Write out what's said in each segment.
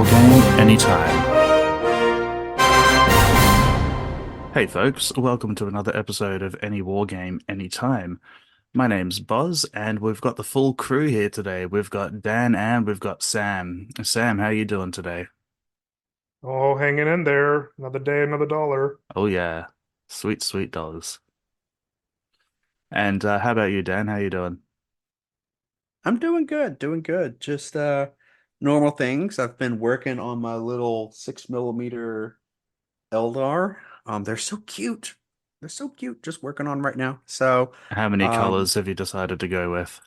game anytime. Hey folks, welcome to another episode of Any War Game Anytime. My name's Bozz, and we've got the full crew here today. We've got Dan and we've got Sam. Sam, how you doing today? Oh, hanging in there. Another day, another dollar. Oh yeah, sweet, sweet dollars. And how about you, Dan? How you doing? I'm doing good, doing good. Just normal things. I've been working on my little 6 millimeter Eldar. They're so cute. They're so cute. Just working on right now. So, How many um, colors have you decided to go with?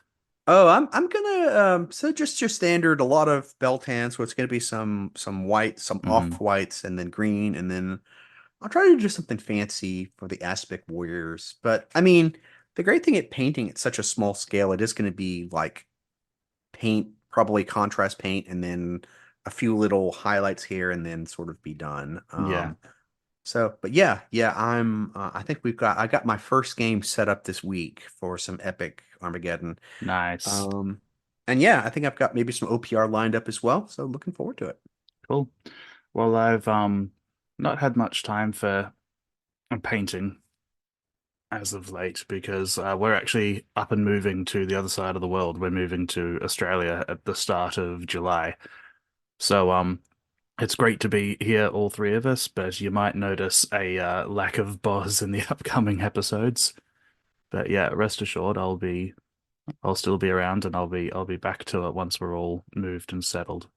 oh, I'm gonna so just your standard, a lot of Beltan, so it's gonna be some white, some Hmm. off whites, and then green, and then I'll try to do something fancy for the Aspect Warriors. But I mean, the great thing at painting at such a small scale, it is gonna be like paint, probably contrast paint, and then a few little highlights here, and then sort of be done. Yeah, But yeah, I think I got my first game set up this week for some epic Armageddon. nice. Um, and yeah, I think I've got maybe some OPR lined up as well. So looking forward to it. Cool. Well, I've not had much time for painting as of late because we're actually up and moving to the other side of the world. We're moving to Australia at the start of July. So it's great to be here, all three of us, but you might notice a lack of Buzz in the upcoming episodes. But yeah, rest assured, I'll still be around and I'll be back to it once we're all moved and settled.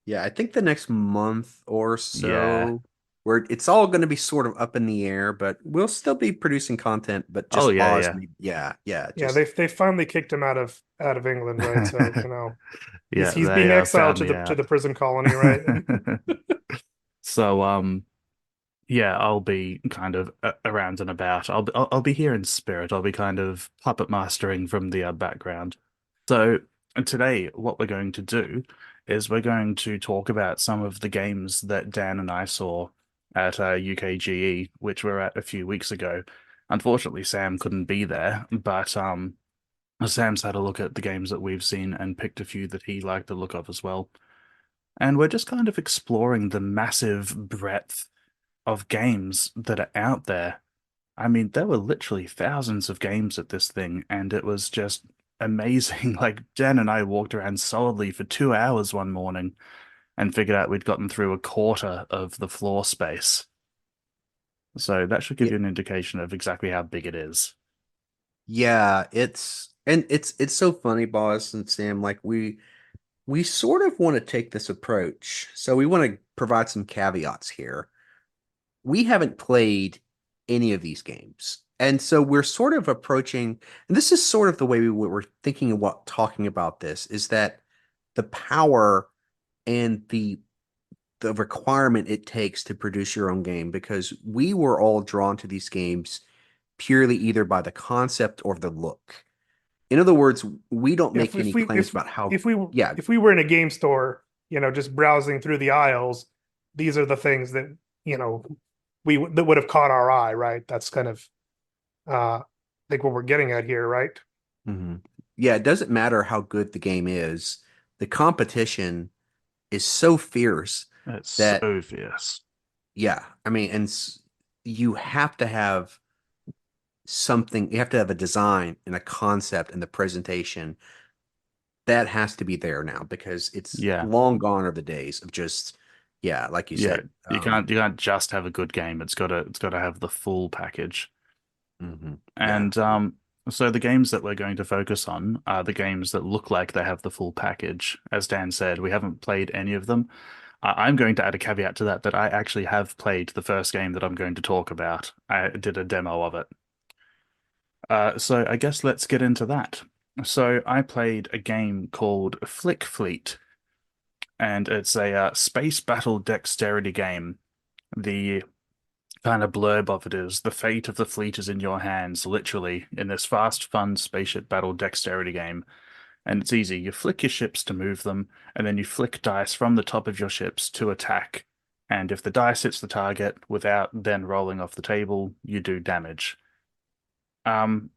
Yeah, I think the next month or Yeah. so, where it's all going to be sort of up in the air, but we'll still be producing content, but Oh just yeah, pause. yeah. Yeah, Yeah, just they finally kicked him out of England, right? So, Yeah, he's they being exiled found to me the out. prison colony, right? So yeah, I'll be kind of around and about. I'll be here in spirit. I'll be kind of puppet mastering from the background. So today, what we're going to do is we're going to talk about some of the games that Dan and I saw at UKGE, which we were at a few weeks ago. Unfortunately, Sam couldn't be there, but Sam's had a look at the games that we've seen and picked a few that he liked the look of as well. And we're just kind of exploring the massive breadth of games that are out there. I mean, there were literally thousands of games at this thing, and it was just amazing. Like, Jen and I walked around solidly for 2 hours one morning and figured out we'd gotten through a quarter of the floor space. So that should give yeah, you an indication of exactly how big it is. yeah, it's so funny, boss and Sam. Like we sort of want to take this approach. So we want to provide some caveats here. We haven't played any of these games. And so we're sort of approaching, and this is sort of the way we're thinking about talking about this, is that the power and the requirement it takes to produce your own game, because we were all drawn to these games purely either by the concept or the look. In other words, we don't Yeah, make any claims about how, if we yeah, if we were in a game store, just browsing through the aisles, these are the things that, you know, that would have caught our eye, right? That's kind of I think what we're getting at here, right? mhm. Yeah, it doesn't matter how good the game is. The competition is so fierce It's that, so fierce. yeah, I mean, you have to have something, you have to have a design and a concept and the presentation that has to be there now because it's Yeah. long gone are the days of just, yeah, like you Yeah. said. You can't just have a good game. It's gotta have the full package. Yeah. And so the games that we're going to focus on are the games that look like they have the full package. As Dan said, we haven't played any of them. I'm going to add a caveat to that that I actually have played the first game that I'm going to talk about. I did a demo of it. So I guess let's get into that. So I played a game called FlickFleet, and it's a space battle dexterity game. The kind of blurb of it is the fate of the fleet is in your hands, literally, in this fast, fun spaceship battle dexterity game. And it's easy. You flick your ships to move them, and then you flick dice from the top of your ships to attack. And if the dice hits the target without then rolling off the table, you do damage. Um,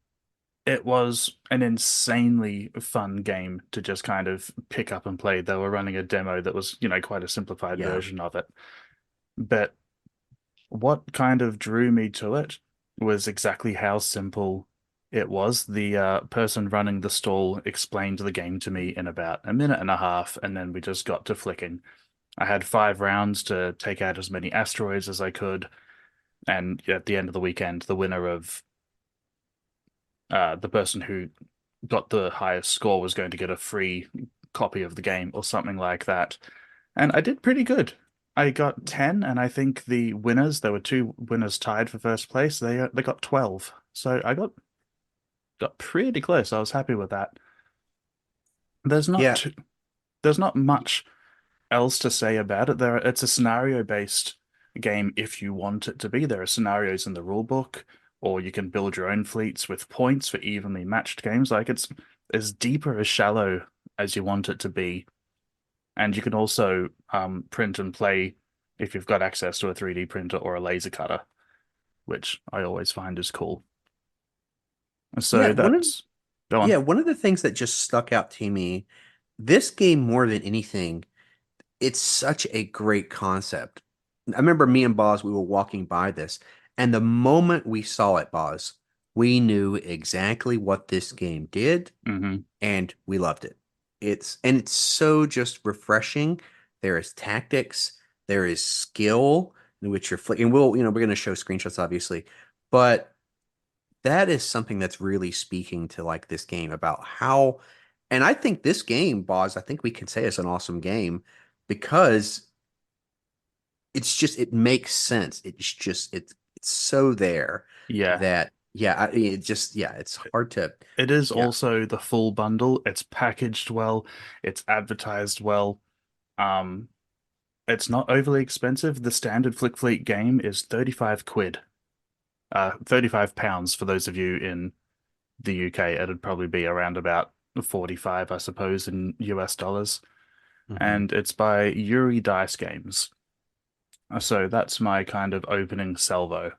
it was an insanely fun game to just kind of pick up and play. They were running a demo that was, quite a simplified Yeah. version of it. But what kind of drew me to it was exactly how simple it was. The person running the stall explained the game to me in about a minute and a half, and then we just got to flicking. I had 5 rounds to take out as many asteroids as I could, and at the end of the weekend, the winner of the person who got the highest score was going to get a free copy of the game or something like that. And I did pretty good. I got 10, and I think the winners, there were two winners tied for first place. They got 12. So I got pretty close. I was happy with that. There's not Yeah. too, there's not much else to say about it. It's a scenario-based game if you want it to be. There are scenarios in the rule book, or you can build your own fleets with points for evenly matched games. Like it's as deep or as shallow as you want it to be. And you can also print and play if you've got access to a 3D printer or a laser cutter, which I always find is cool. Yeah, So that's go on. one of the things that just stuck out to me, this game more than anything, it's such a great concept. I remember me and Boz, we were walking by this, and the moment we saw it, Boz, we knew exactly what this game did, Hmm. and we loved it. It's so just refreshing. There is tactics, there is skill in which you're flicking. We're going to show screenshots, obviously, but that is something that's really speaking to like this game about how, and I think this game, Boz, I think we can say it's an awesome game because it makes sense. It's so there Yeah, that it's hard to it is yeah. also the full bundle. It's packaged well, it's advertised well. Um, it's not overly expensive. The standard FlickFleet game is 35 quid. 35 pounds for those of you in the UK. It'd probably be around about 45, I suppose, in US dollars. Mhm. And it's by Yuri Dice Games. So that's my kind of opening salvo.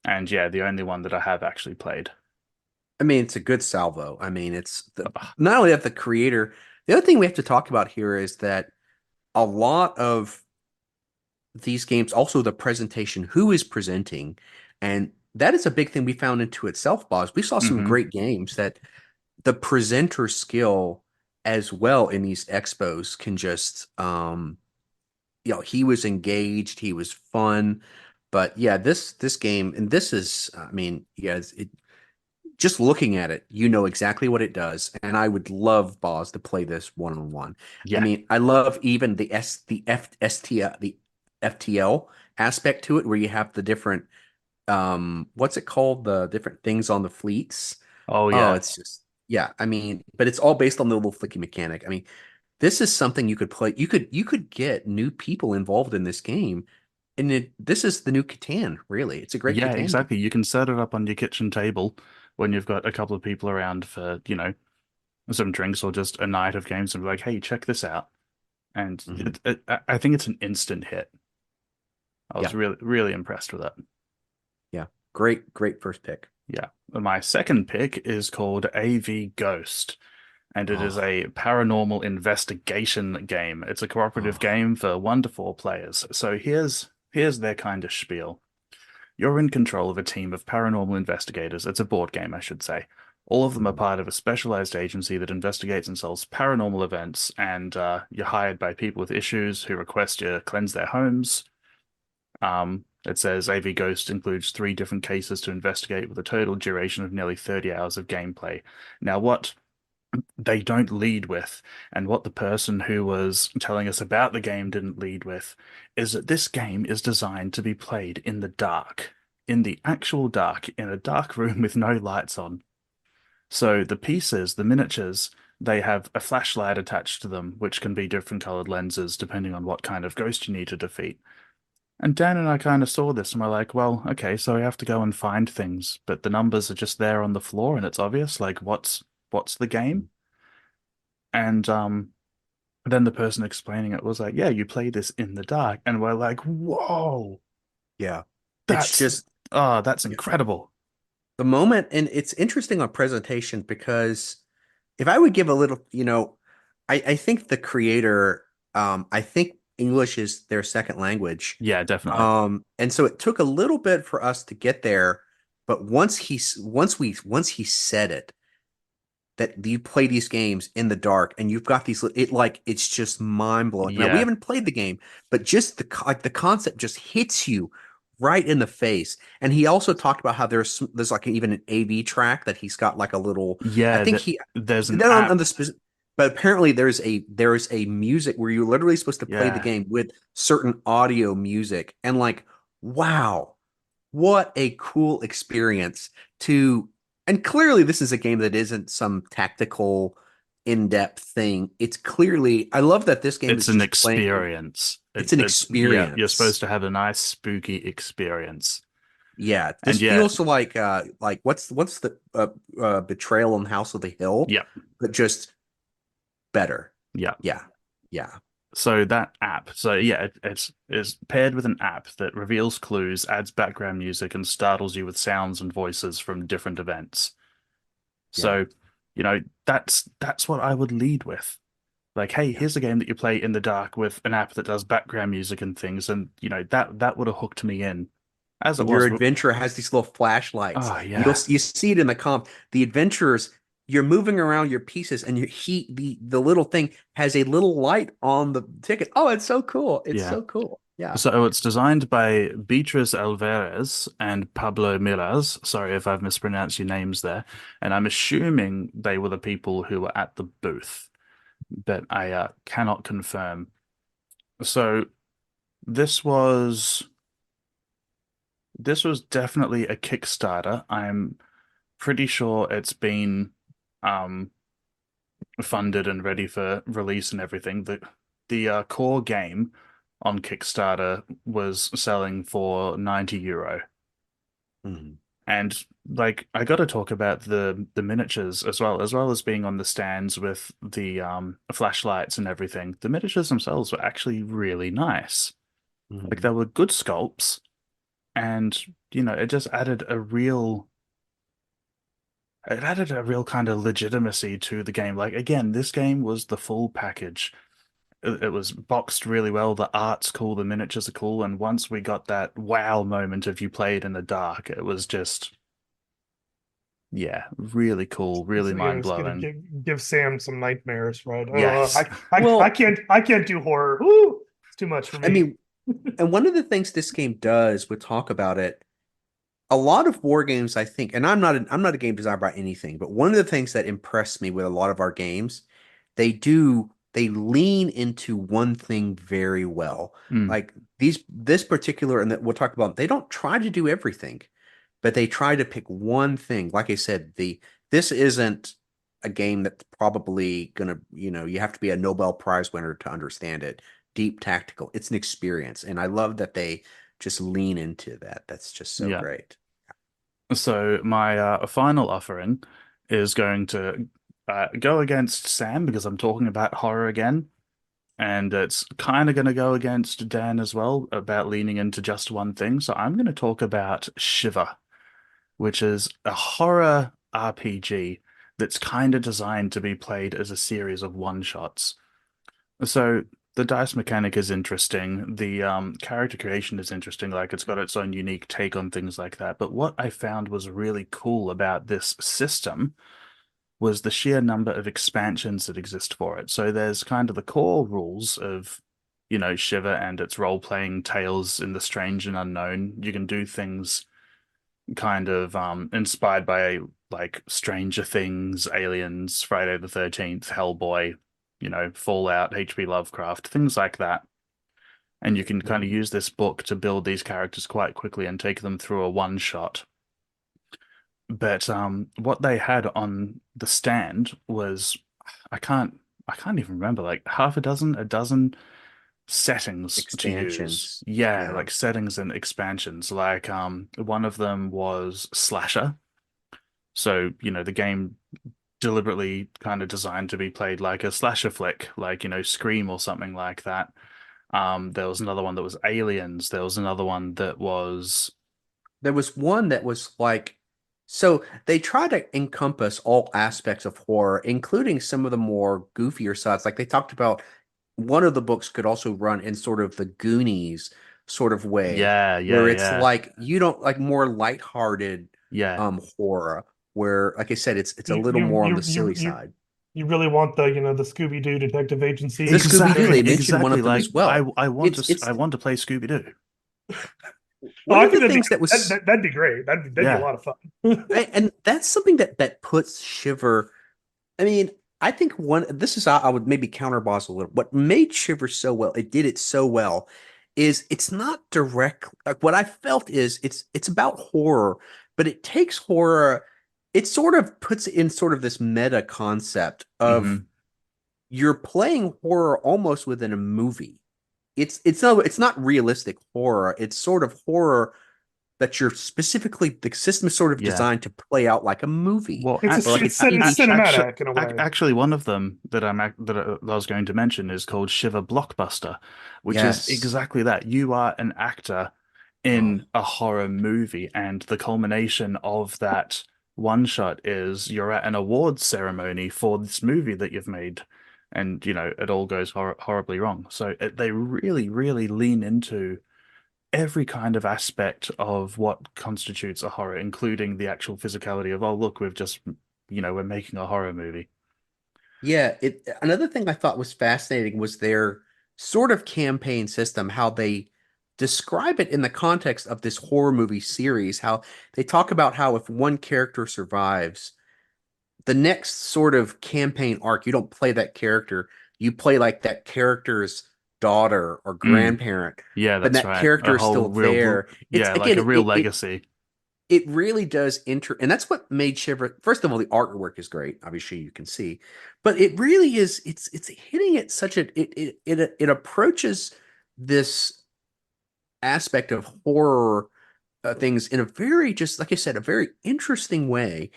And yeah, the only one that I have actually played. I mean, it's a good salvo. I mean, it's Ugh. not only that the creator, the other thing we have to talk about here is that a lot of these games, also the presentation, who is presenting, and that is a big thing we found into itself, Boz. We saw some Hmm. great games that the presenter skill as well in these expos can just he was engaged, he was fun. But yeah, this game, and this is, I mean, yeah, just looking at it, you know exactly what it does. And I would love Boz to play this one on one. I Yeah. mean, I love even the FTL aspect to it, where you have the different what's it called? The different things on the fleets. Oh Oh, yeah. it's just yeah, I mean, but it's all based on the little flicky mechanic. I mean, this is something you could play. You could get new people involved in this game. And this is the new Catan, really. It's a great Yeah, Catan game. exactly. You can set it up on your kitchen table when you've got a couple of people around for, some drinks or just a night of games and be like, hey, check this out. And Hmm. I think it's an instant hit. I was Yeah, really, really impressed with it. yeah. Great first pick. Yeah. My second pick is called AVGhost, and it is Oh, a paranormal investigation game. It's a cooperative oh. game for 1 to 4 players. So here's their kind of spiel. You're in control of a team of paranormal investigators. It's a board game, I should say. All of them are Mhm. part of a specialized agency that investigates and solves paranormal events, and you're hired by people with issues who request you cleanse their homes. It says AV Ghost includes 3 different cases to investigate with a total duration of nearly 30 hours of gameplay. Now, what they don't lead with, and what the person who was telling us about the game didn't lead with, is that this game is designed to be played in the dark, in the actual dark, in a dark room with no lights on. So the pieces, the miniatures, they have a flashlight attached to them, which can be different colored lenses depending on what kind of ghost you need to defeat. And Dan and I kind of saw this and we're like, well, okay, so we have to go and find things, but the numbers are just there on the floor and it's obvious, like what's the game? And then the person explaining it was like, yeah, you play this in the dark. And we're like, whoa, Yeah. It's that's just oh, that's yeah. incredible. the moment, and it's interesting on presentation because if I would give a little, I think the creator, I think English is their second language. Yeah, definitely. And so it took a little bit for us to get there, but once he said it, that you play these games in the dark and you've got it's just mind blowing. Now we Yeah, haven't played the game, but just the concept just hits you right in the face. And he also talked about how there's like even an AV track that he's got like a little. I yeah. think That he there's an then on app. the specific, but apparently there's a music where you're literally supposed to play the Yeah, game with certain audio music and like wow, what a cool experience to and clearly this is a game that isn't some tactical in-depth thing. It's clearly I love that this game it's is an just playing. experience. It's an It's yeah. You're supposed experience. to have a nice spooky experience, Yeah, this and yeah, feels like what's the Betrayal on House of the Hill, yeah, but just better. yeah. Yeah. Yeah. So that app, so yeah, it's paired with an app that reveals clues, adds background music, and startles you with sounds and voices from different events. Yeah. So, that's what I would lead with. Like, hey, Yeah. here's a game that you play in the dark with an app that does background music and things, and that would have hooked me in. As it And your was, adventurer has these little flashlights. oh You yeah, see it in the comp. The adventurers, you're moving around your pieces, and the little thing has a little light on the ticket. Oh, it's so cool! It's yeah. so cool. Yeah. So it's designed by Beatriz Alvarez and Pablo Miraz. Sorry if I've mispronounced your names there. And I'm assuming they were the people who were at the booth, but I cannot confirm. So this was this was definitely a Kickstarter. I'm pretty sure it's been um, funded and ready for release and everything. The core game on Kickstarter was selling for €90. Mhm. And like I got to talk about the miniatures as well as being on the stands with the flashlights and everything. The miniatures themselves were actually really nice. Like Mhm. they were good sculpts, and it just added a real kind of legitimacy to the game. Like again, this game was the full package. It was boxed really well. The art's cool, the miniatures are cool, and once we got that wow moment of you played in the dark, it was just yeah, really cool, really It's gonna mind-blowing. give Sam some nightmares, right? Yes. I Well, can't do horror. Woo! It's too much for I me. mean, and one of the things this game does, we talk about it. A lot of war games, I think, and I'm not a game designer by anything, but one of the things that impressed me with a lot of our games, they lean into one thing very well. Mm, Like this particular, and that we'll talk about, they don't try to do everything, but they try to pick one thing. Like I said, this isn't a game that's probably gonna, you have to be a Nobel Prize winner to understand it. Deep tactical. It's an experience, and I love that they just lean into that. That's just so yeah. great. So my final offering is going to go against Sam because I'm talking about horror again, and it's kind of going to go against Dan as well about leaning into just one thing. So I'm going to talk about Shiver, which is a horror RPG that's kind of designed to be played as a series of one-shots. So the dice mechanic is interesting. The character creation is interesting. Like it's got its own unique take on things like that. But what I found was really cool about this system was the sheer number of expansions that exist for it. So there's kind of the core rules of, Shiver and its role-playing tales in the strange and unknown. You can do things kind of inspired by like Stranger Things, Aliens, Friday the 13th, Hellboy, Fallout, H.P. Lovecraft, things like that. And you can kind of Mhm. use this book to build these characters quite quickly and take them through a one shot. But what they had on the stand was I can't I can't even remember, like a dozen settings to use. Expansions. Yeah, Yeah. like settings and expansions. Like one of them was slasher. So, the game deliberately kind of designed to be played like a slasher flick, like, Scream or something like that. There was another one that was Aliens. There was another one that was There was one that was like So they try to encompass all aspects of horror, including some of the more goofier sides. Like they talked about one of the books could also run in sort of the Goonies sort of way, Yeah, yeah, where it's yeah, like you don't like more lighthearted yeah. horror, where like I said, it's a You little you more on you the you silly you side. you really want the the Scooby Doo Detective Agency The Scooby-Doo, they Exactly, mentioned one exactly. of them Like as well. I It's want to play Scooby-Doo. Oh, one I of the think things that was that'd be great. That'd be a Yeah. lot of fun. and that's something that puts Shiver. I mean, I think one this is I would maybe counter Bozz a little. What made Shiver so well, it did it so well, is it's not direct. Like what I felt is it's about horror, but it takes horror, it sort of puts it in sort of this meta concept of Hmm. you're playing horror almost within a movie. It's not realistic horror. It's sort of horror that you're specifically the system is sort of Yeah. designed to play out like a movie Well, or like a TV It's show. cinematic in a way. actually, one of them that I was going to mention is called Shiver Blockbuster, which is Yes. exactly that. You are an actor Oh, in a horror movie, and the culmination of that one shot is you're at an awards ceremony for this movie that you've made, and it all goes horribly wrong. So they really, really lean into every kind of aspect of what constitutes a horror, including the actual physicality of, oh, look, we're making a horror movie. yeah. Another thing I thought was fascinating was their sort of campaign system, how they describe it in the context of this horror movie series, how they talk about how if one character survives, the next sort of campaign arc, you don't play that character, you play like that character's daughter or Mm, grandparent, yeah, but that's that right. A character is whole still real, there. It's yeah, like again, a real legacy. it really does and that's what made Shiver. First of all, the artwork is great, obviously you can see, but it really is. It's hitting it such it approaches this aspect of horror things in a very just like I said, a very interesting way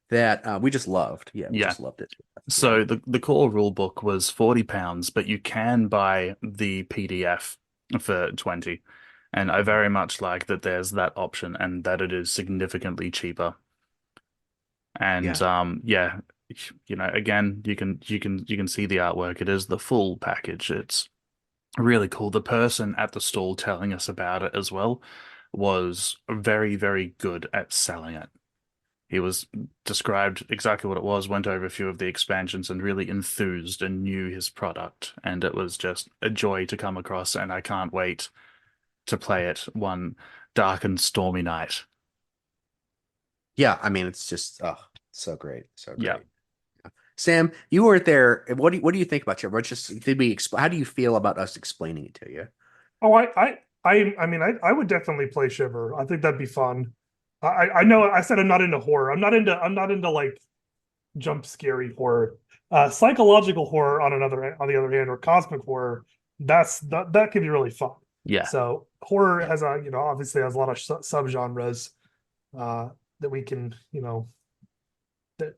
that we just loved. Yeah, we Yeah. just loved it. Yeah. So the core rule book was £40, but you can buy the PDF for 20. And I very much like that there's that option and that it is significantly cheaper. And Yeah. yeah, again, you can see the artwork. It is the full package. It's really cool. The person at the stall telling us about it as well was very, very good at selling it. He was described exactly what it was, went over a few of the expansions, and really enthused and knew his product. And it was just a joy to come across, and I can't wait to play it one dark and stormy night. Yeah, I mean it's just so great. So Yeah. great. Sam, you weren't there. What do you think about Shiver? Just did we how do you feel about us explaining it to you? Oh, I mean, I would definitely play Shiver. I think that'd be fun. I know I said I'm not into horror. I'm not into like jump scary horror. Psychological horror on the other hand, or cosmic horror, that could be really fun. Yeah. So horror has obviously has a lot of subgenres uh, that we can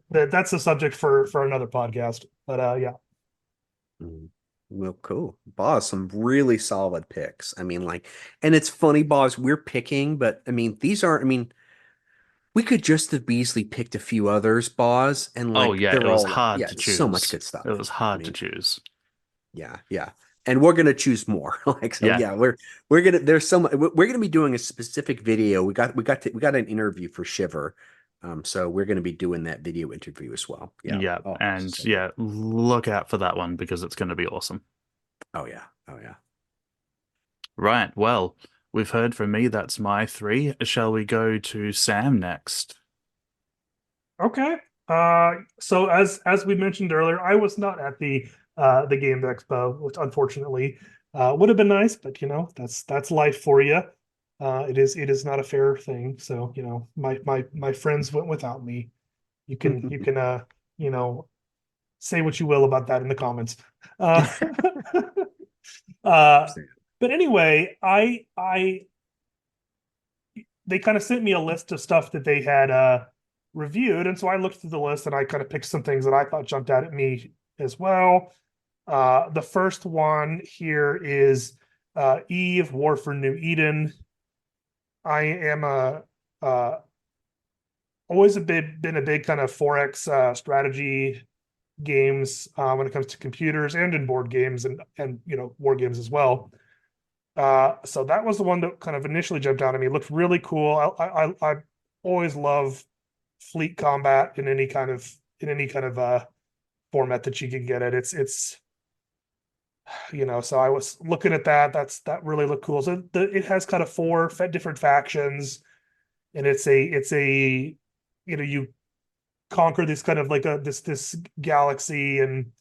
that's a subject for another podcast. But yeah. Mm. Well, cool. Boss, some really solid picks. I mean, like, and it's funny, Boss, we're picking, but I mean, these aren't, I mean, we could just have easily picked a few others, Boss, and Oh, like yeah. It they're was all like, hard yeah, to so much choose. good It stuff. was I hard to mean, choose. yeah, yeah. And we're gonna choose more. Like, so Yeah. yeah, we're gonna there's so much we're gonna be doing a specific video. We got an interview for Shiver. So we're gonna be doing that video interview as well. Yeah. Yeah. Oh, And so good. yeah, look out for that one because it's going to be awesome. Oh yeah. Oh yeah. Right. Well, we've heard from me. That's my three. Shall we go to Sam next? Okay. So as we mentioned earlier, I was not at the Games Expo, which unfortunately would have been nice, but that's life for you. It is not a fair thing. So my friends went without me. You can you know say what you will about that in the comments. Uh, uh, but anyway, I they kind of sent me a list of stuff that they had reviewed, and so I looked through the list and I kind of picked some things that I thought jumped out at me as well. The first one here is Eve: War for New Eden. I am a always been a big kind of 4X strategy games when it comes to computers and in board games and war games as well. So that was the one that kind of initially jumped out at me. It looked really cool. I always love fleet combat in any kind of format that you can get it. It's so I was looking at that. That really looked cool. So it has kind of four different factions, and it's a you conquer this kind of like this galaxy and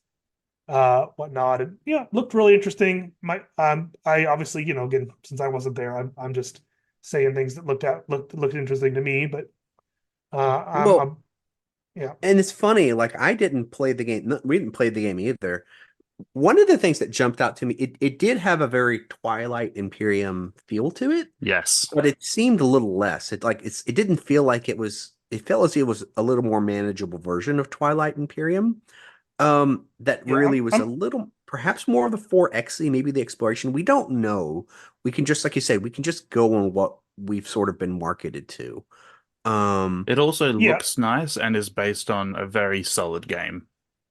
whatnot. And yeah, looked really interesting. I obviously, again, since I wasn't there, I'm just saying things that looked interesting to me. But Well, I'm yeah. and it's funny, like I didn't play the game. We didn't play the game either. One of the things that jumped out to me, it did have a very Twilight Imperium feel to it, Yes. but it seemed a little less. It didn't feel like it was. It felt as if it was a little more manageable version of Twilight Imperium. That Yeah, really was a little, perhaps more of the 4Xe, maybe the exploration. We don't know. We can just, like you say, we can just go on what we've sort of been marketed to. Um, It also yeah, looks nice and is based on a very solid game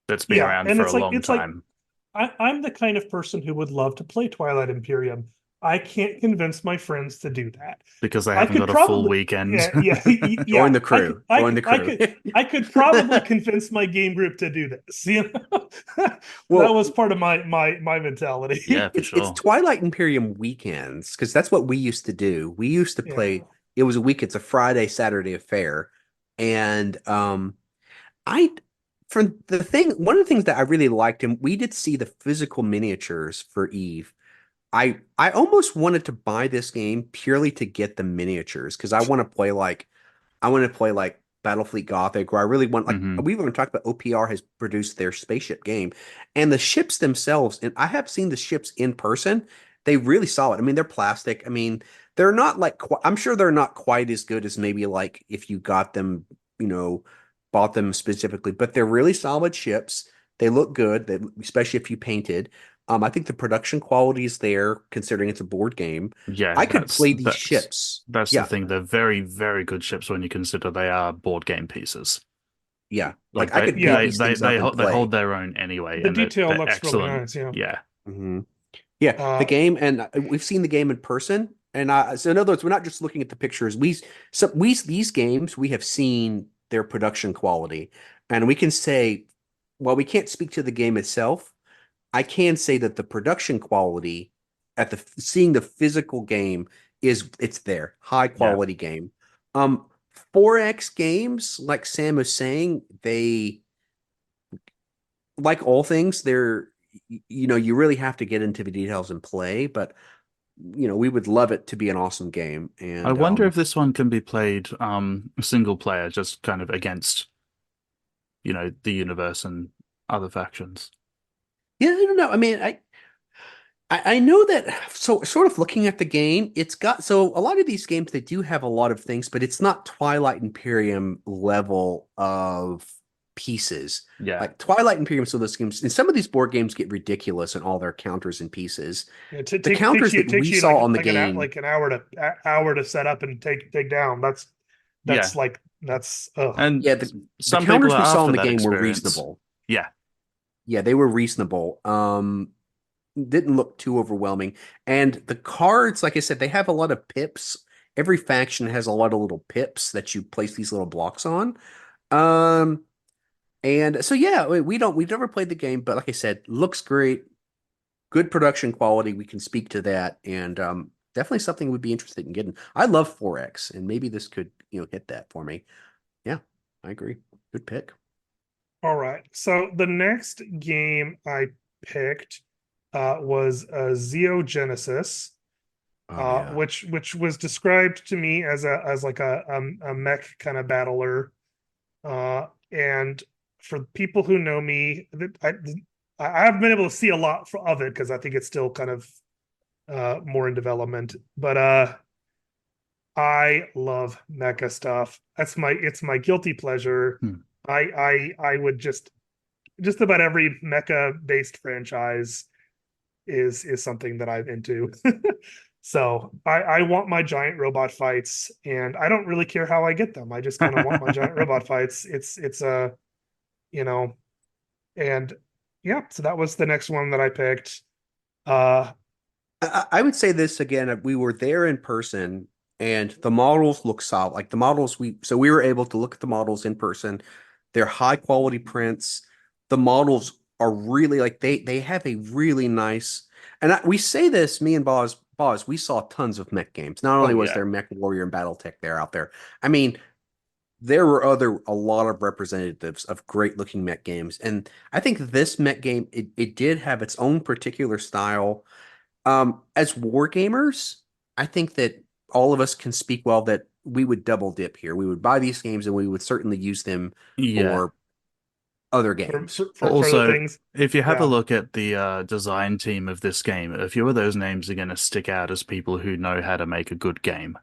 that's been yeah. around And for a long it's like time I'm the kind of person who would love to play Twilight Imperium. I can't convince my friends to do that. because they I haven't could got a full probably, weekend. yeah, yeah, Join yeah. the crew. Join the crew. I could probably convince my game group to do this. That Well, was part of my mentality. Yeah, for it's sure. Twilight Imperium weekends because that's what we used to do. We used to Yeah, play. It was a week. It's a Friday, Saturday affair, and I for the thing. One of the things that I really liked, and we did see the physical miniatures for Eve. I almost wanted to buy this game purely to get the miniatures because I want to play like Battlefleet Gothic, or I really want like Hmm. we've even talked about OPR has produced their spaceship game, and the ships themselves. And I have seen the ships in person. They really solid. I mean, they're plastic. I mean, they're not like I'm sure they're not quite as good as maybe like if you got them, you know, bought them specifically, but they're really solid ships. They look good, especially if you painted. I think the production quality is there, considering it's a board game. Yeah, I could that's play these that's ships. that's the Yeah, thing. They're very, very good ships when you consider they are board game pieces. yeah. Like Like I they could paint yeah. they these they things they up and hold, they hold play. their own anyway, The and detail they're looks really excellent. nice. Yeah. Yeah. Hmm. Yeah, the Uh, game, and we've seen the game in person. And so in other words, we're not just looking at the pictures. We these games we have seen their production quality, and we can say, while we can't speak to the game itself, I can say that the production quality at the seeing the physical game it's there, high Yeah. quality game. Um, 4X games, like Sam was saying, they like all things, they're you really have to get into the details and play, but we would love it to be an awesome game. I And wonder if this one can be played single player, just kind of against, the universe and other factions. yeah, I don't know. I mean, I know that so sort of looking at the game, it's got so a lot of these games they do have a lot of things, but it's not Twilight Imperium level of pieces. Yeah. Like Twilight Imperium, so those games and some of these board games get ridiculous in all their counters and pieces. it The takes counters you that we saw on the game, like an hour to set up and take down. Yeah. That's ugh. And yeah, the some people counters we are saw in after the that game were experience. reasonable. Yeah. Yeah, they were reasonable. Didn't look too overwhelming. And the cards, like I said, they have a lot of pips. Every faction has a lot of little pips that you place these little blocks on. Um, and so yeah, we've never played the game, but like I said, looks great, good production quality. We can speak to that, and definitely something we'd be interested in getting. I love 4X, and maybe this could hit that for me. Yeah, I agree. Good pick. All right. So the next game I picked was Zeo Genesis, Oh yeah. which was described to me as like a mech kind of battler. And for people who know me, I haven't been able to see a lot of it because I think it's still kind of more in development. But I love mecha stuff. It's my guilty pleasure. Hmm. I would just about every mecha based franchise is something that I'm into. So I want my giant robot fights, and I don't really care how I get them. I just kind of want my giant robot fights. It's a you know, and yeah. So that was the next one that I picked. Uh, I would say this again. We were there in person, and the models look solid. Like the models, we were able to look at the models in person. They're high quality prints. The models are really like they have a really nice. And we say this, me and Bozz, we saw tons of mech games. Not only oh was yeah, there Mech Warrior and BattleTech there out there. I mean, there were a lot of representatives of great looking mech games, and I think this mech game it did have its own particular style. As war gamers, I think that all of us can speak well that we would double dip here. We would buy these games and we would certainly use them Yeah. for other for games. for further Also, things. if you have a Yeah. look at the design team of this game, a few of those names are going to stick out as people who know how to make a good game.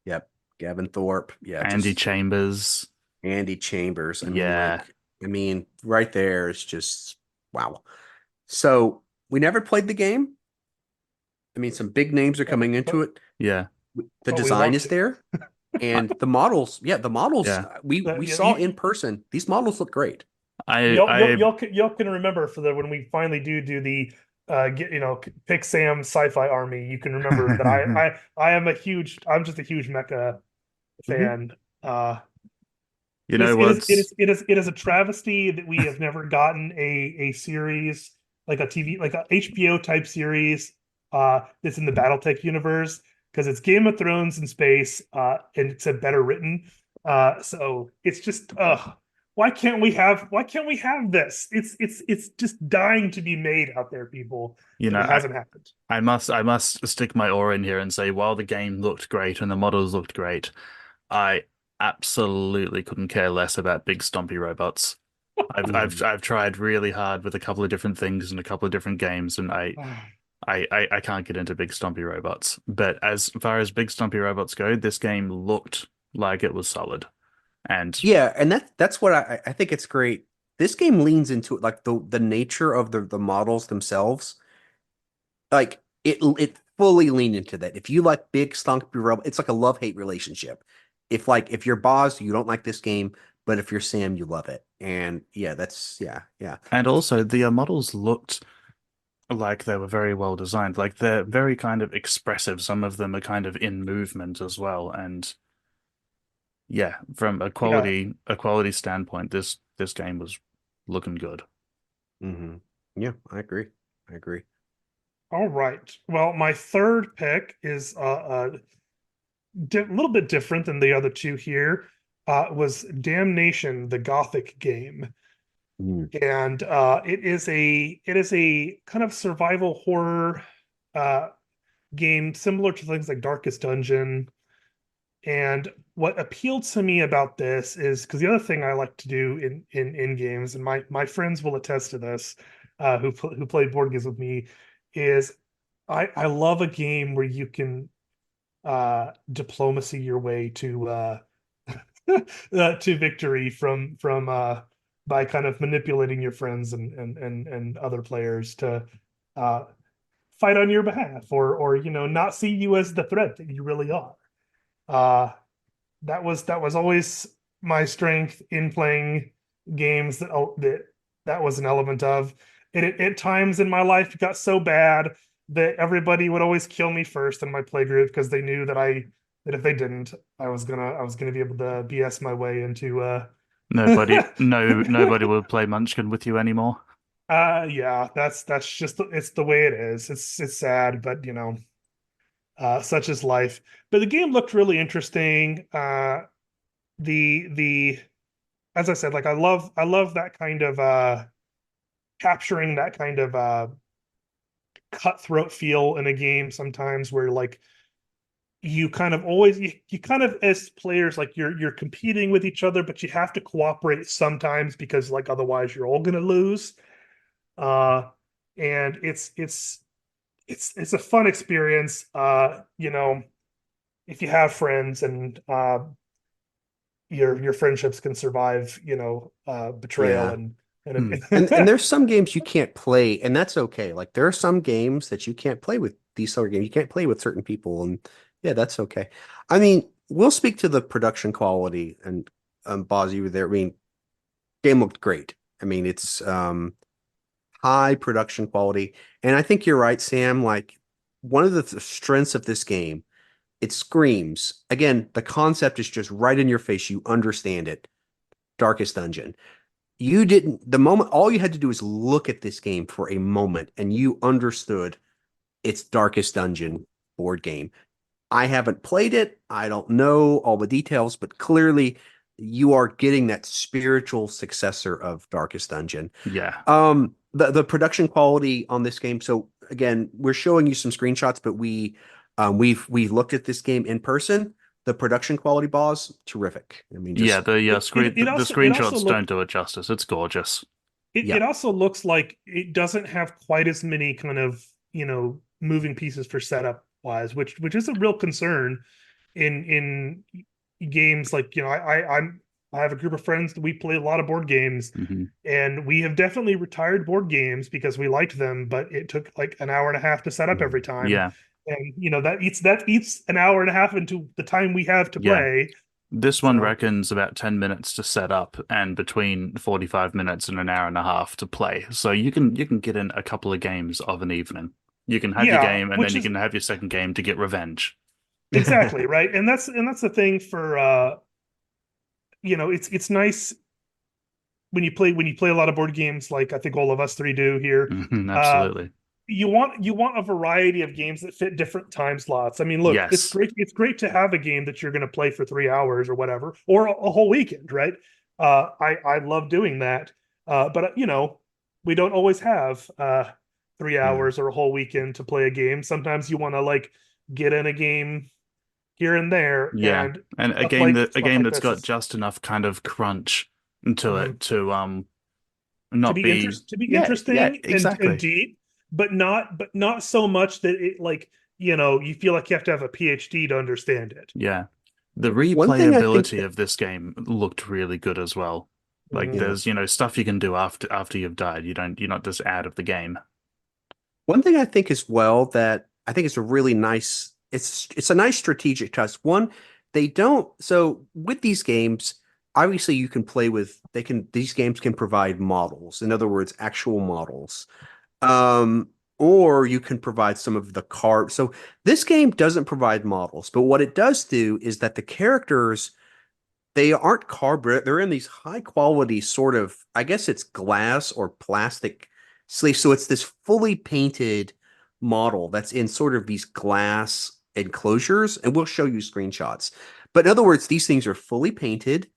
Yep. Gavin Thorpe. Yeah, Andy just Chambers. Andy Chambers. Yeah. I mean, right there is just wow. So we never played the game. I mean, some big names are but coming into it. Yeah. The we design want is to. there, I, and the models, yeah, the models yeah. we You, saw in person. These models look great. I y'all can remember for the when we finally do the get pick Sam sci-fi army. You can remember that I am a huge I'm just a huge mecha Mhm. fan. Uh, you know what's it is a travesty that we have never gotten a series like a TV like a HBO type series that's in the BattleTech universe because it's Game of Thrones in space and it's a better written so it's just why can't we have this it's just dying to be made out there people you but know, it hasn't happened. I must stick my oar in here and say while the game looked great and the models looked great, I absolutely couldn't care less about big stompy robots. Mhm. I've tried really hard with a couple of different things and a couple of different games, and I can't get into big stompy robots. But as far as big stompy robots go, this game looked like it was solid. And Yeah, and that's what I think it's great. This game leans into it, like the nature of the models themselves. Like it fully leaned into that. If you like big stunk robot, it's like a love-hate relationship. If you're Boz, you don't like this game, but if you're Sam, you love it. And yeah, that's yeah. and also the models looked like they were very well designed. Like they're very kind of expressive. Some of them are kind of in movement as well. And yeah, from Yeah. a quality standpoint, this game was looking good. Hmm. Yeah, I agree. I agree. All right, well my third pick is a little bit different than the other two here. Was Damnation, the Gothic game, Mm. and it is a kind of survival horror uh, game similar to things like Darkest Dungeon. And what appealed to me about this is because the other thing I like to do in games, and my friends will attest to this, who play board games with me, is I love a game where you can diplomacy your way to victory from by kind of manipulating your friends and other players to uh, fight on your behalf or not see you as the threat that you really are. Uh, that was always my strength in playing games that was an element of it. At times in my life, it got so bad that everybody would always kill me first in my play group because they knew that if they didn't, I was gonna be able to BS my way into Nobody will play Munchkin with you anymore. yeah, that's just it's the way it is. It's sad, but such is life. But the game looked really interesting. The as I said, like I love that kind of capturing that kind of cutthroat feel in a game sometimes where like you kind of always you kind of as players like you're competing with each other, but you have to cooperate sometimes because like otherwise you're all gonna lose. Uh and it's a fun experience. If you have friends and your friendships can survive, betrayal Yeah. and Hmm. And there's some games you can't play, and that's okay. Like there are some games that you can't play with these sort of games. You can't play with certain people, and yeah, that's okay. I mean, we'll speak to the production quality and Bozz, you were there. I mean, game looked great. I mean, it's high production quality, and I think you're right, Sam. Like one of the strengths of this game, it screams. Again, the concept is just right in your face. You understand it. Darkest Dungeon. You didn't, the moment, all you had to do is look at this game for a moment and you understood its Darkest Dungeon board game. I haven't played it. I don't know all the details, but clearly you are getting that spiritual successor of Darkest Dungeon. Yeah. The production quality on this game. So again, we're showing you some screenshots, but we've looked at this game in person. The production quality, Bozz, terrific. I mean, Yeah, just the it also screenshots don't look do it justice. It's gorgeous. yeah. it also looks like it doesn't have quite as many kind of, moving pieces for setup wise, which is a real concern in games. Like, I have a group of friends that we play a lot of board games, Hmm. and we have definitely retired board games because we liked them, but it took like an hour and a half to set up every time. Yeah, And that eats an hour and a half into the time we have to yeah. play. This one So reckons about 10 minutes to set up and between 45 minutes and an hour and a half to play. So you can get in a couple of games of an evening. You can have your yeah, game and then which you is can have your second game to get revenge. exactly right. And that's the thing for it's nice when you play a lot of board games, like I think all of us three do here. Mhm, Uh absolutely. you want a variety of games that fit different time slots. I mean, look, it's Yes. great to have a game that you're going to play for 3 hours or whatever, or a whole weekend, right? I love doing that. But we don't always have 3 Yeah. hours or a whole weekend to play a game. Sometimes you want to like get in a game here and there, Yeah. and And stuff like a stuff game like that's this got is just enough kind of crunch to mhm, it to not be to be yeah, yeah, interesting and exactly. deep, but not so much that it like you feel like you have to have a PhD to understand it. Yeah. The One thing I think replayability that of this game looked really good as well. Like Mhm. yeah. there's, stuff you can do after you've died. You're not just out of the game. One thing I think as well that I think is a really nice it's a nice strategic touch. One, they don't so with these games, obviously you can play with these games can provide models. In other words, actual models. Um, or you can provide some of the card. So this game doesn't provide models, but what it does do is that the characters they aren't cardboard. They're in these high quality sort of, I guess it's glass or plastic sleeves. So it's this fully painted model that's in sort of these glass enclosures, and we'll show you screenshots. But in other words, these things are fully painted.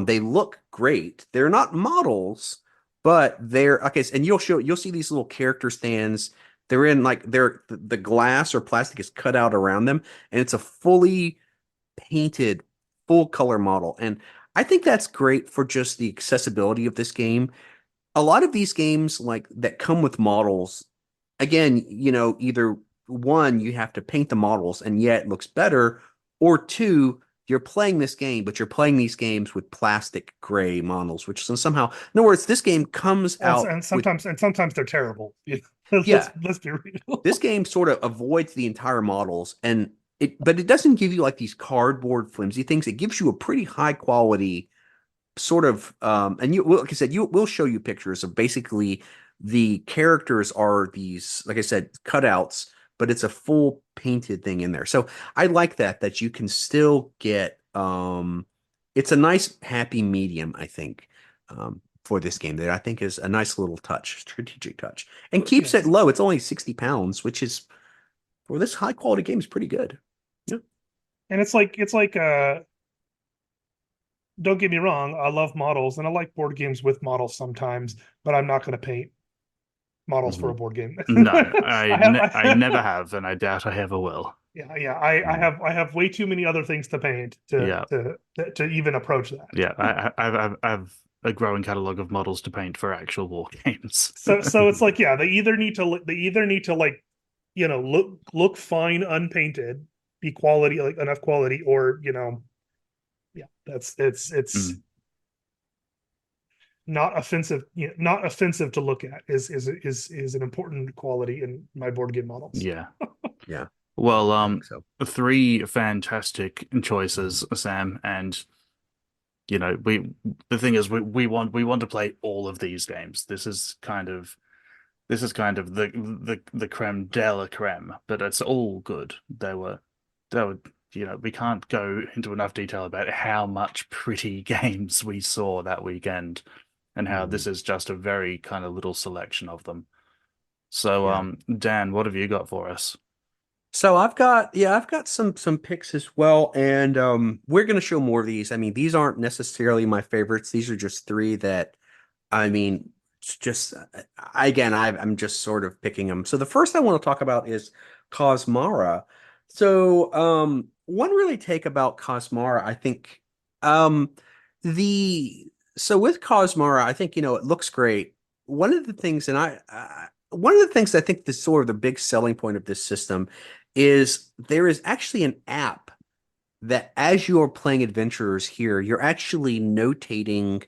They look great. They're not models, but they're okay. And you'll see these little character stands. They're in like the glass or plastic is cut out around them, and it's a fully painted full color model. And I think that's great for just the accessibility of this game. A lot of these games like that come with models, again, either one, you have to paint the models and yet it looks better, or two, you're playing this game, but you're playing these games with plastic gray models, which somehow, in other words, this game comes Well, out with, and sometimes they're terrible. let's yeah, let's be real. this game sort of avoids the entire models and but it doesn't give you like these cardboard flimsy things. It gives you a pretty high quality sort of and like I said, we'll show you pictures of basically the characters are these, like I said, cutouts, but it's a full painted thing in there. So I like that you can still get it's a nice happy medium, I think, for this game that I think is a nice little touch, strategic touch, and keeps it Yes, low. It's only 60 pounds, which is for this high quality game is pretty good. Yeah. and it's like don't get me wrong, I love models and I like board games with models sometimes, but I'm not going to paint models for a Mhm. board game. No, I I never have, and I doubt I ever will. yeah, I Mhm. have way too many other things to paint Yeah, to even approach that. yeah. I've a growing catalog of models to paint for actual war games. So it's like, yeah, they either need to like, look fine unpainted, be quality, like enough quality, or yeah, it's Mm, not offensive to look at is an important quality in my board game models. yeah. Yeah, Well, I think so. three fantastic choices, Sam, and we the thing is we want to play all of these games. This is kind of the creme de la creme, but it's all good. They were we can't go into enough detail about how much pretty games we saw that weekend and how Mhm. this is just a very kind of little selection of them. So, Yeah. Dan, what have you got for us? So I've got some picks as well, and we're gonna show more of these. I mean, these aren't necessarily my favorites. These are just three that I mean, it's just again, I'm just sort of picking them. So the first I want to talk about is Cosmara. So one really take about Cosmara, I think the so with Cosmara, I think it looks great. One of the things, and one of the things I think the sort of the big selling point of this system is there is actually an app that as you are playing adventurers here, you're actually notating.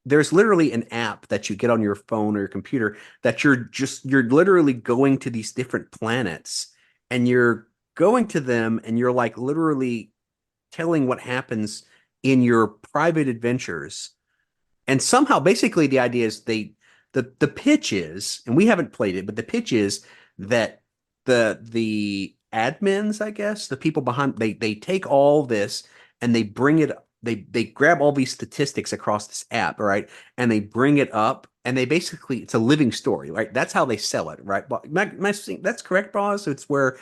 There's literally an app that you get on your phone or your computer that you're literally going to these different planets and you're going to them and you're like literally telling what happens in your private adventures. And somehow basically the idea is the pitch is, and we haven't played it, but the pitch is that the admins, I guess, the people behind they take all this and they bring it they grab all these statistics across this app, right? And they bring it up and they basically it's a living story, right? That's how they sell it, right? But that's correct, Boz. So it's where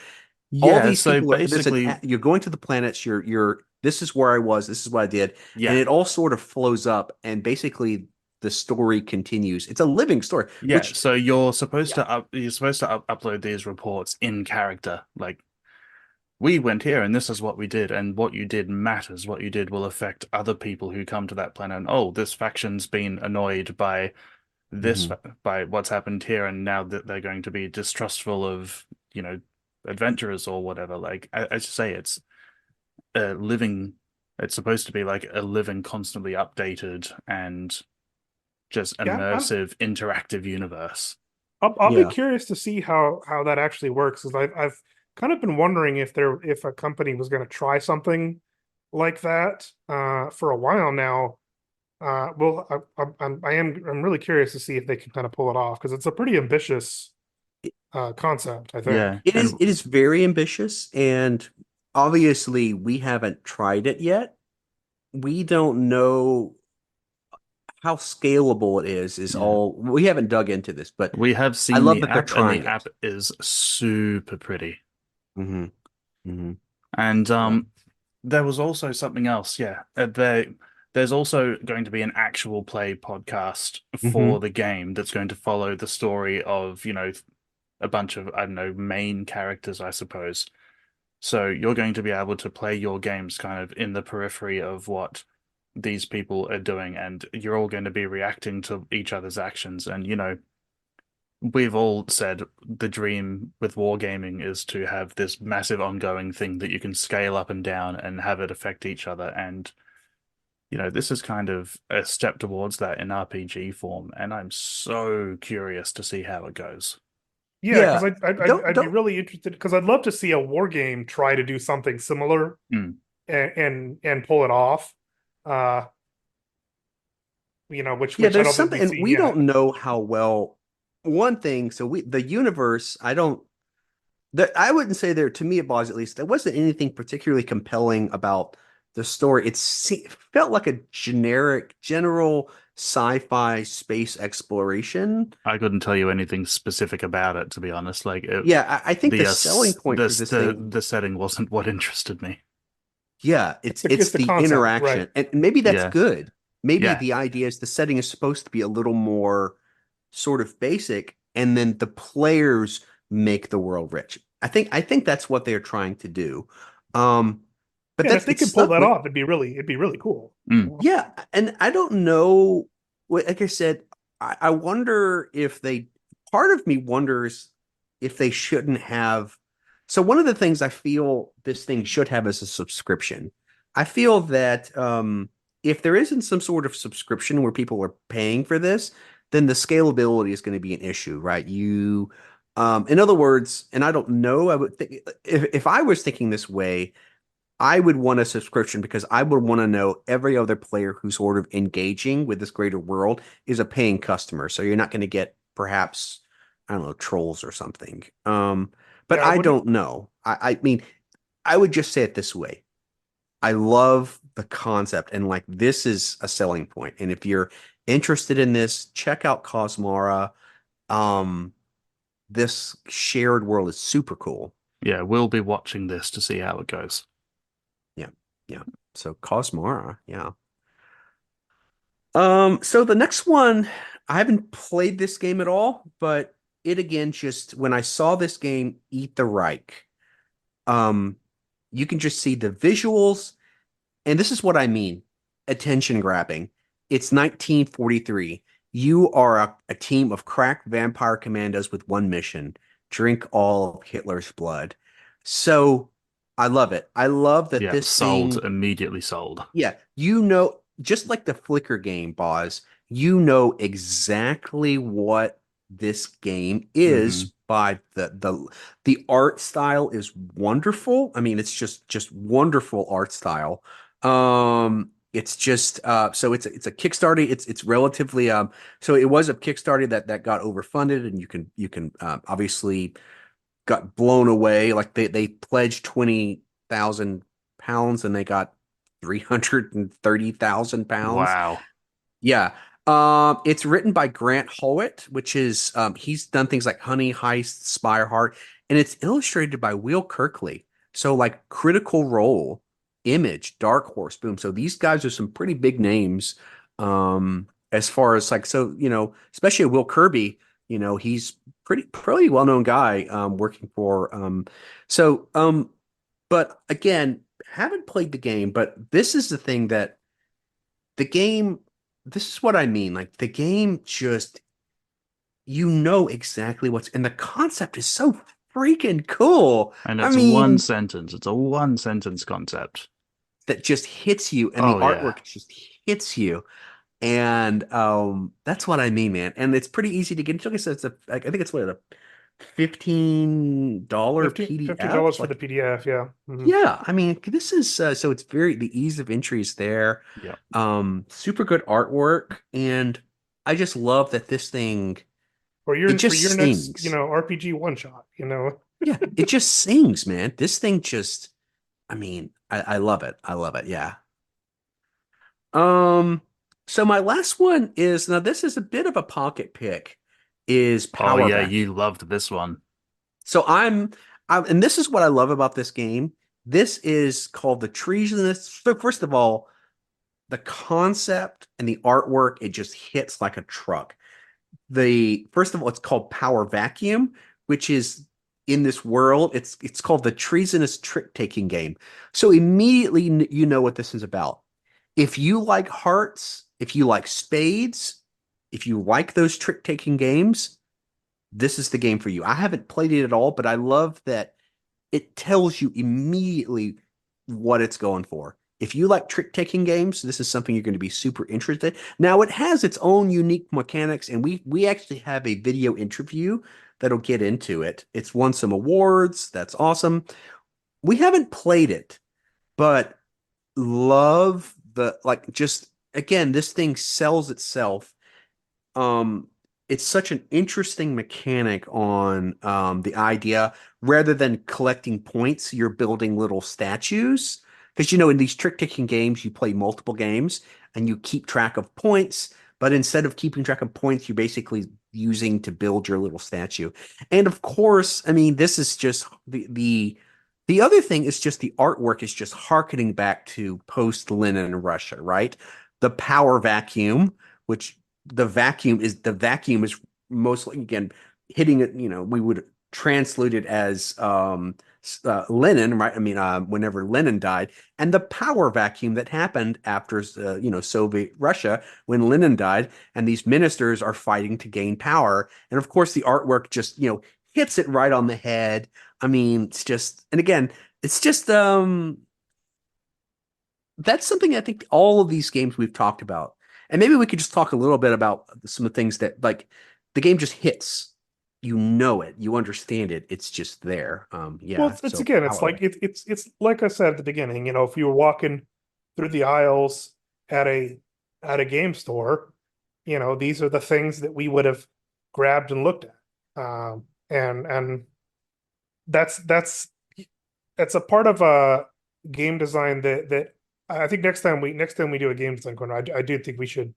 all Yeah, these so people are basically, you're going to the planets, you're this is where I was, this is what I did, and yeah, it all sort of flows up and basically the story continues. It's a living story, yeah. which So yeah. you're supposed to upload these reports in character. Like we went here and this is what we did, and what you did matters. What you did will affect other people who come to that planet. And oh, this faction's been annoyed by Mhm. by what's happened here, and now that they're going to be distrustful of you know adventurers or whatever. Like as you say, it's a living. It's supposed to be like a living, constantly updated and just Yeah, immersive, interactive universe. I'll be Yeah. curious to see how that actually works. Because I've kind of been wondering if a company was going to try something like that for a while now. Well, I'm really curious to see if they can kind of pull it off because it's a pretty ambitious concept, I think. Yeah, and It is very ambitious and obviously we haven't tried it yet. We don't know how scalable it is yeah, all we haven't dug into this, but we have I seen love the that they're app, and the trying app it. is super pretty. Hmm. Hmm. And Yeah. there was also something else. Yeah, there's also going to be an actual play podcast for Hmm. the game that's going to follow the story of a bunch of I don't know main characters, I suppose. So you're going to be able to play your games kind of in the periphery of what these people are doing, and you're all going to be reacting to each other's actions. And we've all said the dream with wargaming is to have this massive ongoing thing that you can scale up and down and have it affect each other. And this is kind of a step towards that in RPG form, and I'm so curious to see how it goes. Yeah, because Yeah. I'd be Don't really interested because I'd love to see a war game try to do something similar Mm. and pull it off. Uh, Yeah, which I there's don't think something, we've and seen we yet. don't know how well. One thing, so the universe, I don't, I wouldn't say there, to me, at Boz at least, there wasn't anything particularly compelling about the story. It felt like a general sci-fi space exploration. I couldn't tell you anything specific about it, to be honest. Like I think the selling point for this thing, the setting wasn't what interested me. yeah, It's it's the the concept, right? interaction, and maybe that's Yeah, good. Maybe yeah, the idea is the setting is supposed to be a little more sort of basic, and then the players make the world rich. I think that's what they're trying to do. Um, but Yeah, and if that's they it's could pull stuck that with off, it'd be really cool. mm, yeah, and I don't know. Like I said, I wonder if they. Part of me wonders if they shouldn't have. So one of the things I feel this thing should have is a subscription. I feel that if there isn't some sort of subscription where people are paying for this, then the scalability is going to be an issue, right? In other words, and I don't know, I would think if I was thinking this way, I would want a subscription because I would want to know every other player who's sort of engaging with this greater world is a paying customer. So you're not going to get perhaps, I don't know, trolls or something. But Yeah, I I wouldn't. don't know. I mean, I would just say it this way. I love the concept and like this is a selling point. And if you're interested in this, check out Cosmara. Um, this shared world is super cool. Yeah, we'll be watching this to see how it goes. Yeah. Yeah. So Cosmara, yeah. So the next one, I haven't played this game at all, but it again just when I saw this game, Eat the Reich, um, you can just see the visuals, and this is what I mean, attention grabbing. It's 1943. You are a team of crack vampire commandos with one mission: drink all of Hitler's blood. So I love it. I love that Yeah, this sold, thing immediately sold. yeah, you know, just like the Flickr game, Bozz, you know exactly what this game Hmm. is by the art style is wonderful. I mean, it's just wonderful art style. It's just so it's a Kickstarter. It's relatively so it was a Kickstarter that got overfunded, and you can obviously got blown away. Like they pledged 20,000 pounds and they got 330,000 pounds. Wow. Yeah. It's written by Grant Howitt, which is he's done things like Honey Heist, Spire Heart, and it's illustrated by Will Kirkley. So like Critical Role, Image, Dark Horse, Boom. So these guys are some pretty big names. As far as like so, especially Will Kirby, he's pretty well-known guy working for but again, haven't played the game, but this is the thing that the game, this is what I mean. Like the game just, you know exactly and the concept is so freaking cool. And I it's one mean, sentence. It's a one sentence concept. that just hits you and the Oh yeah. artwork just hits you. And that's what I mean, man. And it's pretty easy to get into. Like I said, I think it's what a $15 Fifteen PDF. dollars for the Like, PDF. Yeah. Mhm. yeah, I mean, this is so it's the ease of entry is there. Yeah. Super good artwork, and I just love that this thing it For just your next, sings. RPG one shot. Yeah, it just sings, man. This thing just, I mean, I love it. I love it. Yeah. Um, so my last one is now this is a bit of a pocket pick, is Oh Power yeah, Vacuum. you loved this one. So and this is what I love about this game. This is called the Treasonous. So first of all, the concept and the artwork, it just hits like a truck. The first of all, it's called Power Vacuum, which is in this world, it's called the Treasonous Trick Taking Game. So immediately you know what this is about. If you like hearts, if you like spades, if you like those trick taking games, this is the game for you. I haven't played it at all, but I love that it tells you immediately what it's going for. If you like trick-taking games, this is something you're going to be super interested. Now, it has its own unique mechanics, and we actually have a video interview that'll get into it. It's won some awards. That's awesome. We haven't played it, but love the like just again, this thing sells itself. um it's such an interesting mechanic on the idea rather than collecting points, you're building little statues. Because in these trick-taking games, you play multiple games and you keep track of points, but instead of keeping track of points, you're basically using to build your little statue. And of course, I mean, this is just the other thing is just the artwork is just harkening back to post-Lenin Russia, right? The power vacuum, which the vacuum is mostly again hitting it. We would translate it as Lenin, right? I mean, whenever Lenin died, and the power vacuum that happened after Soviet Russia when Lenin died, and these ministers are fighting to gain power, and of course the artwork just hits it right on the head. I mean, it's just, and again, it's just that's something I think all of these games we've talked about. And maybe we could just talk a little bit about some of the things that like the game just hits. you know it, you understand it. It's just there. Well, Yeah. it's So again, it's like powerful. it's like I said at the beginning. If you were walking through the aisles at a game store, these are the things that we would have grabbed and looked at. And that's a part of a game design that I think next time we do a game design corner, I do think we should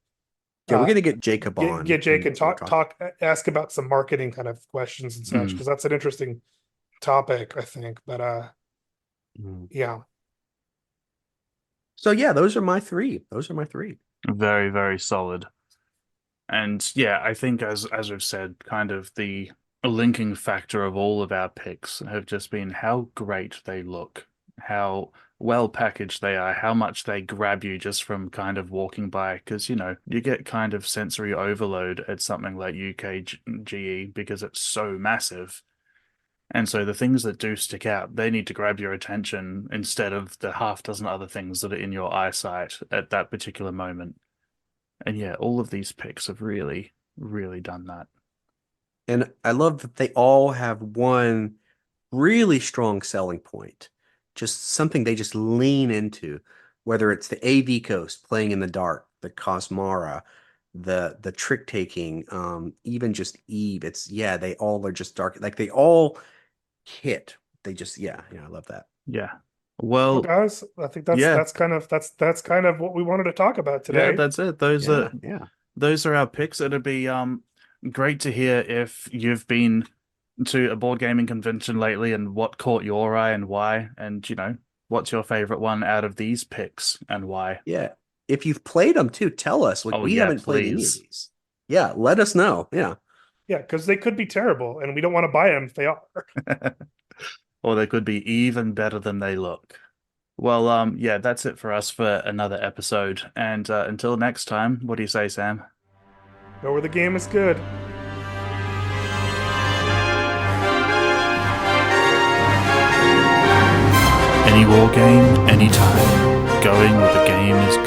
Yeah, we're uh gonna get Jacob on get Jake and and we'll talk ask about some marketing kind of questions and such, Mm, because that's an interesting topic, I think. But Mm. yeah. So yeah, those are my three. Those are my three. very, very solid. And yeah, I think as we've said, kind of the linking factor of all of our picks have just been how great they look, how well packaged they are, how much they grab you just from kind of walking by. Because, you get kind of sensory overload at something like UKGE because it's so massive. And so the things that do stick out, they need to grab your attention instead of the half dozen other things that are in your eyesight at that particular moment. And yeah, all of these picks have really, really done that. And I love that they all have one really strong selling point, just something they just lean into, whether it's the AVGhost playing in the dark, the Cosmara, the trick taking, even just Eve. It's yeah, they all are just dark. Like they all hit. They just yeah, I love that. Yeah. Well, Well, guys, I think that's yeah, that's kind of that's kind of what we wanted to talk about yeah, today. that's it. Those are Yeah. those are our picks. It'd be great to hear if you've been to a board gaming convention lately and what caught your eye and why, and what's your favorite one out of these picks and why. Yeah. If you've played them too, tell us. Like Oh we yeah, haven't played any of please. these. Yeah, let us know. Yeah. Yeah, because they could be terrible, and we don't want to buy them if they are. Or they could be even better than they look. Well, yeah, that's it for us for another episode. And until next time, what do you say, Sam? Know where the game is good. Any war game, anytime. Going where the game is